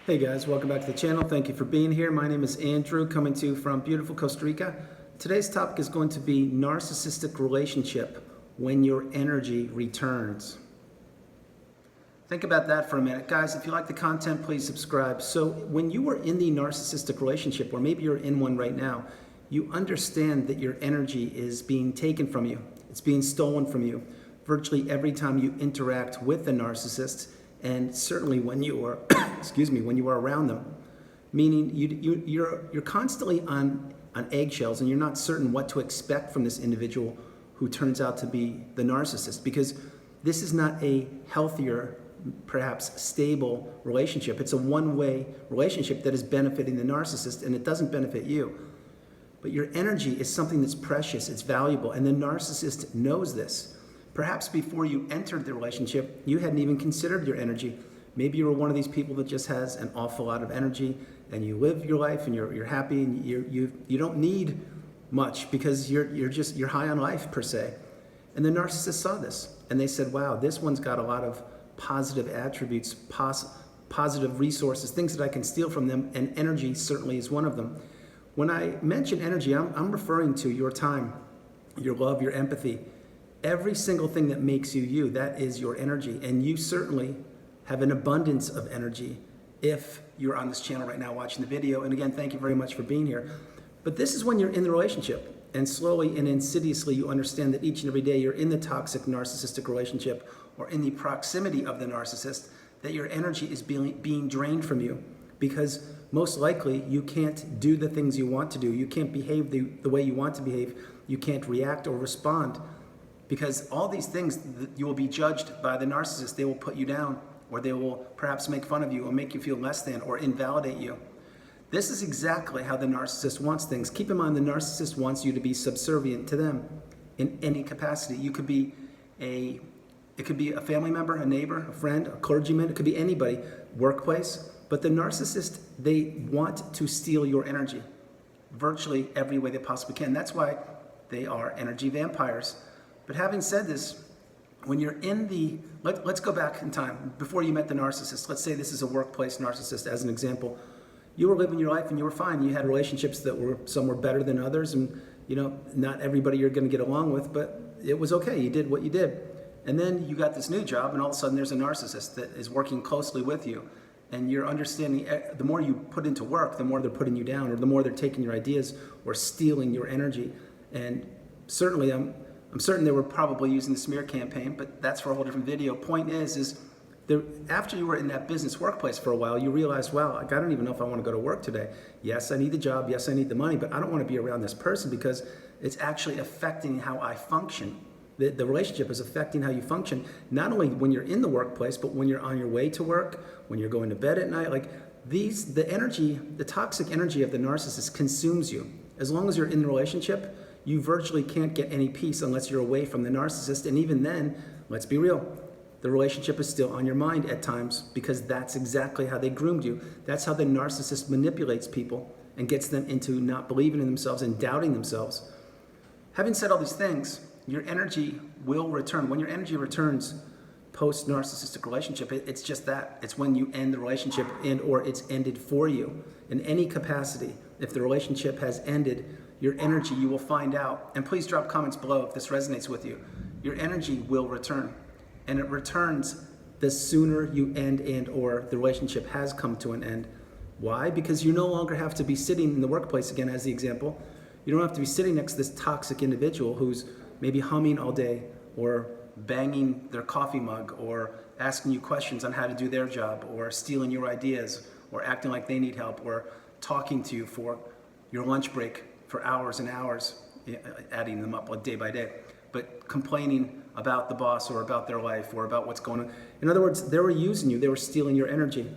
Hey guys, welcome back to the channel. Thank you for being here. My name is Andrew, coming to you from beautiful Costa Rica. Today's topic is going to be narcissistic relationship when your energy returns. Think about that for a minute. Guys, if you like the content, please subscribe. So when you are in the narcissistic relationship, or maybe you're in one right now, you understand that your energy is being taken from you. It's being stolen from you virtually every time you interact with the narcissist, and certainly when you are, when you are around them. Meaning you're constantly on eggshells, and you're not certain what to expect from this individual who turns out to be the narcissist, because this is not a healthier, perhaps stable relationship. It's a one-way relationship that is benefiting the narcissist, and it doesn't benefit you. But your energy is something that's precious, it's valuable, and the narcissist knows this. Perhaps before you entered the relationship, you hadn't even considered your energy. Maybe you were one of these people that just has an awful lot of energy, and you live your life, and you're happy, and you don't need much because you're high on life per se. And the narcissist saw this, and they said, "Wow, this one's got a lot of positive attributes, positive resources, things that I can steal from them, and energy certainly is one of them." When I mention energy, I'm referring to your time, your love, your empathy. Every single thing that makes you you, that is your energy. And you certainly have an abundance of energy if you're on this channel right now watching the video. And again, thank you very much for being here. But this is when you're in the relationship, and slowly and insidiously you understand that each and every day you're in the toxic narcissistic relationship, or in the proximity of the narcissist, that your energy is being drained from you. Because most likely you can't do the things you want to do. You can't behave the way you want to behave. You can't react or respond. Because all these things, you will be judged by the narcissist. They will put you down, or they will perhaps make fun of you, or make you feel less than, or invalidate you. This is exactly how the narcissist wants things. Keep in mind, the narcissist wants you to be subservient to them in any capacity. It could be a family member, a neighbor, a friend, a clergyman. It could be anybody, workplace. But the narcissist, they want to steal your energy virtually every way they possibly can. That's why they are energy vampires. But having said this, when you're in the, let's go back in time, before you met the narcissist. Let's say this is a workplace narcissist as an example. You were living your life and you were fine. You had relationships that some were better than others, and not everybody you're going to get along with, but it was okay. You did what you did. And then you got this new job, and all of a sudden there's a narcissist that is working closely with you. And you're understanding, the more you put into work, the more they're putting you down, or the more they're taking your ideas or stealing your energy. And certainly I'm certain they were probably using the smear campaign, but that's for a whole different video. Point is after you were in that business workplace for a while, you realized, wow, I don't even know if I want to go to work today. Yes, I need the job. Yes, I need the money, but I don't want to be around this person because it's actually affecting how I function. The relationship is affecting how you function, not only when you're in the workplace, but when you're on your way to work, when you're going to bed at night. Like the toxic energy of the narcissist consumes you. As long as you're in the relationship, you virtually can't get any peace unless you're away from the narcissist. And even then, let's be real, the relationship is still on your mind at times, because that's exactly how they groomed you. That's how the narcissist manipulates people and gets them into not believing in themselves and doubting themselves. Having said all these things, your energy will return. When your energy returns post-narcissistic relationship, it's just that. It's when you end the relationship, and or it's ended for you in any capacity. If the relationship has ended, your energy, you will find out. And please drop comments below if this resonates with you. Your energy will return. And it returns the sooner you end and or the relationship has come to an end. Why? Because you no longer have to be sitting in the workplace, again as the example. You don't have to be sitting next to this toxic individual who's maybe humming all day, or banging their coffee mug, or asking you questions on how to do their job, or stealing your ideas, or acting like they need help, or talking to you for your lunch break for hours and hours, adding them up like day by day, but complaining about the boss or about their life or about what's going on. In other words, they were using you, they were stealing your energy.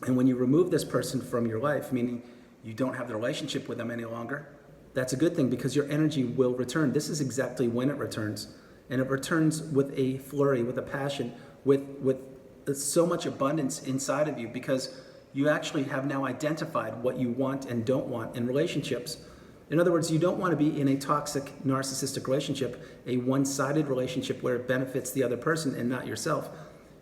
And when you remove this person from your life, meaning you don't have the relationship with them any longer, that's a good thing, because your energy will return. This is exactly when it returns. And it returns with a flurry, with a passion, with so much abundance inside of you, because you actually have now identified what you want and don't want in relationships. In other words, you don't want to be in a toxic narcissistic relationship, a one-sided relationship where it benefits the other person and not yourself.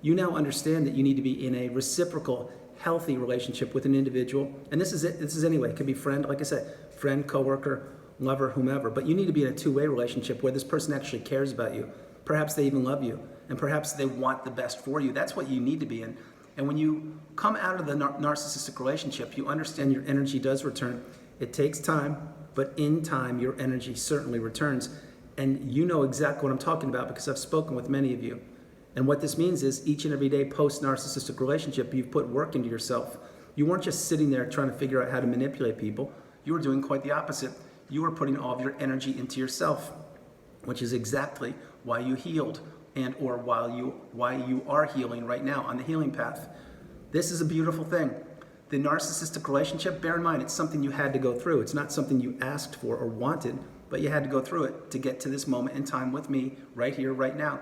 You now understand that you need to be in a reciprocal, healthy relationship with an individual, and this is anyway, it could be friend, like I said, friend, coworker, lover, whomever, but you need to be in a two-way relationship where this person actually cares about you. Perhaps they even love you, and perhaps they want the best for you. That's what you need to be in. And when you come out of the narcissistic relationship, you understand your energy does return. It takes time, but in time, your energy certainly returns. And you know exactly what I'm talking about because I've spoken with many of you. And what this means is each and every day post-narcissistic relationship, you've put work into yourself. You weren't just sitting there trying to figure out how to manipulate people. You were doing quite the opposite. You were putting all of your energy into yourself, which is exactly why you healed and or why you are healing right now on the healing path. This is a beautiful thing. The narcissistic relationship, bear in mind, it's something you had to go through. It's not something you asked for or wanted, but you had to go through it to get to this moment in time with me right here, right now.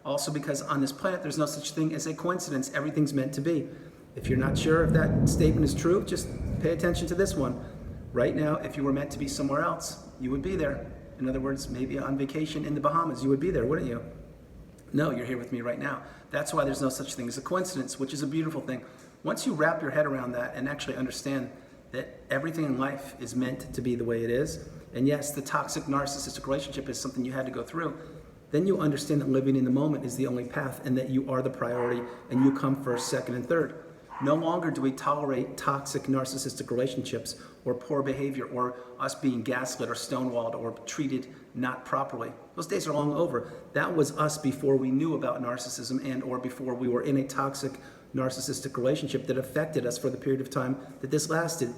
Also because on this planet, there's no such thing as a coincidence. Everything's meant to be. If you're not sure if that statement is true, just pay attention to this one. Right now, if you were meant to be somewhere else, you would be there. In other words, maybe on vacation in the Bahamas, you would be there, wouldn't you? No, you're here with me right now. That's why there's no such thing as a coincidence, which is a beautiful thing. Once you wrap your head around that and actually understand that everything in life is meant to be the way it is, and yes, the toxic narcissistic relationship is something you had to go through, then you understand that living in the moment is the only path and that you are the priority and you come first, second, and third. No longer do we tolerate toxic narcissistic relationships or poor behavior or us being gaslit or stonewalled or treated not properly. Those days are long over. That was us before we knew about narcissism and or before we were in a toxic narcissistic relationship that affected us for the period of time that this lasted.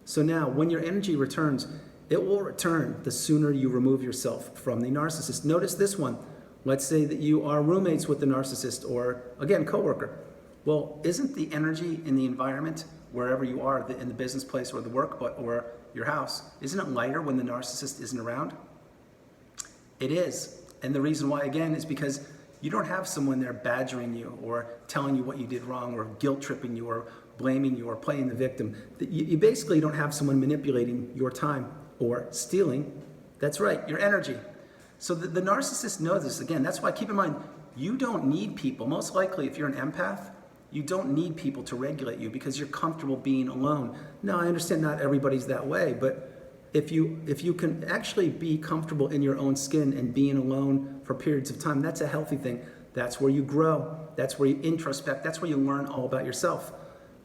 So now, when your energy returns, it will return the sooner you remove yourself from the narcissist. Notice this one. Let's say that you are roommates with the narcissist or, again, coworker. Well, isn't the energy in the environment, wherever you are, in the business place or the work or your house, isn't it lighter when the narcissist isn't around? It is. And the reason why, again, is because you don't have someone there badgering you or telling you what you did wrong or guilt tripping you or blaming you or playing the victim. You basically don't have someone manipulating your time or stealing, that's right, your energy. So the narcissist knows this. Again, that's why keep in mind, you don't need people. Most likely, if you're an empath, you don't need people to regulate you because you're comfortable being alone. Now, I understand not everybody's that way, but if you can actually be comfortable in your own skin and being alone for periods of time, that's a healthy thing. That's where you grow. That's where you introspect. That's where you learn all about yourself.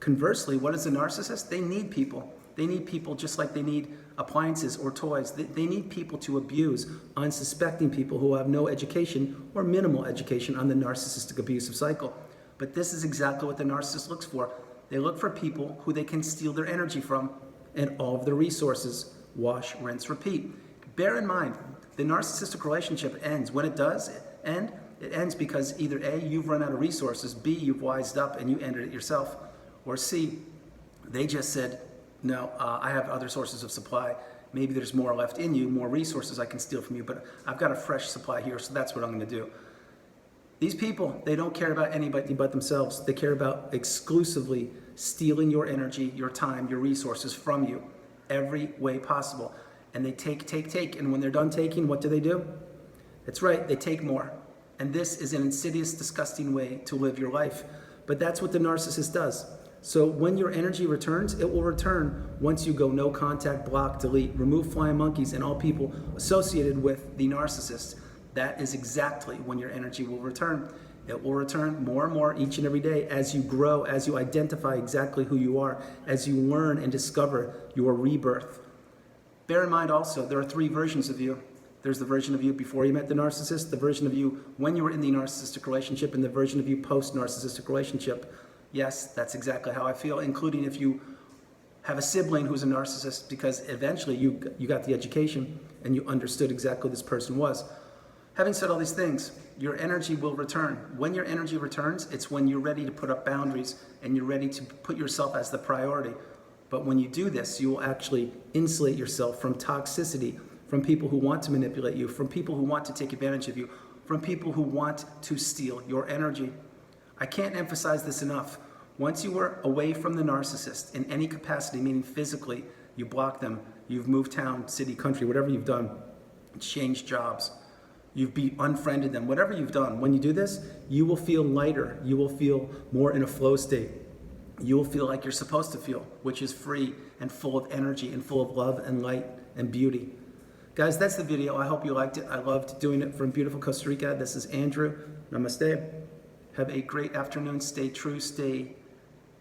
Conversely, what is a narcissist? They need people. They need people just like they need appliances or toys. They need people to abuse unsuspecting people who have no education or minimal education on the narcissistic abusive cycle. But this is exactly what the narcissist looks for. They look for people who they can steal their energy from and all of their resources. Wash, rinse, repeat. Bear in mind, the narcissistic relationship ends. When it does end, it ends because either A, you've run out of resources, B, you've wised up and you ended it yourself, or C, they just said, no, I have other sources of supply. Maybe there's more left in you, more resources I can steal from you, but I've got a fresh supply here, so that's what I'm going to do. These people, they don't care about anybody but themselves. They care about exclusively stealing your energy, your time, your resources from you every way possible. And they take. And when they're done taking, what do? That's right, they take more. And this is an insidious, disgusting way to live your life. But that's what the narcissist does. So when your energy returns, it will return once you go no contact, block, delete, remove flying monkeys and all people associated with the narcissist. That is exactly when your energy will return. It will return more and more each and every day as you grow, as you identify exactly who you are, as you learn and discover your rebirth. Bear in mind also, there are three versions of you. There's the version of you before you met the narcissist, the version of you when you were in the narcissistic relationship, and the version of you post-narcissistic relationship. Yes, that's exactly how I feel, including if you have a sibling who's a narcissist, because eventually you got the education and you understood exactly who this person was. Having said all these things, your energy will return. When your energy returns, it's when you're ready to put up boundaries and you're ready to put yourself as the priority. But when you do this, you will actually insulate yourself from toxicity, from people who want to manipulate you, from people who want to take advantage of you, from people who want to steal your energy. I can't emphasize this enough. Once you were away from the narcissist in any capacity, meaning physically, you block them, you've moved town, city, country, whatever you've done, changed jobs, you've unfriended them, whatever you've done, when you do this, you will feel lighter, you will feel more in a flow state. you'll feel like you're supposed to feel, which is free and full of energy and full of love and light and beauty. Guys, that's the video. I hope you liked it. I loved doing it from beautiful Costa Rica. This is Andrew. Namaste. Have a great afternoon. Stay true. Stay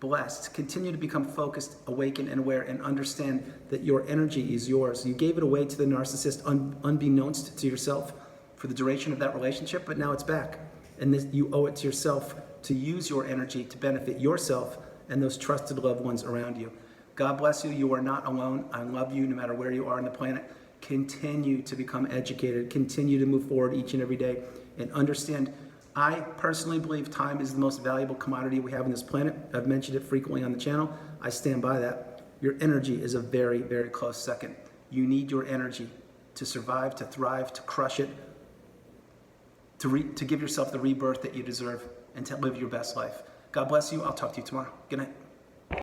blessed. Continue to become focused, awakened, and aware, and understand that your energy is yours. You gave it away to the narcissist unbeknownst to yourself for the duration of that relationship, but now it's back. And you owe it to yourself to use your energy to benefit yourself and those trusted loved ones around you. God bless you. You are not alone. I love you no matter where you are on the planet. Continue to become educated. Continue to move forward each and every day and understand. I personally believe time is the most valuable commodity we have on this planet. I've mentioned it frequently on the channel. I stand by that. Your energy is a very, very close second. You need your energy to survive, to thrive, to crush it, to give yourself the rebirth that you deserve, and to live your best life. God bless you. I'll talk to you tomorrow. Good night.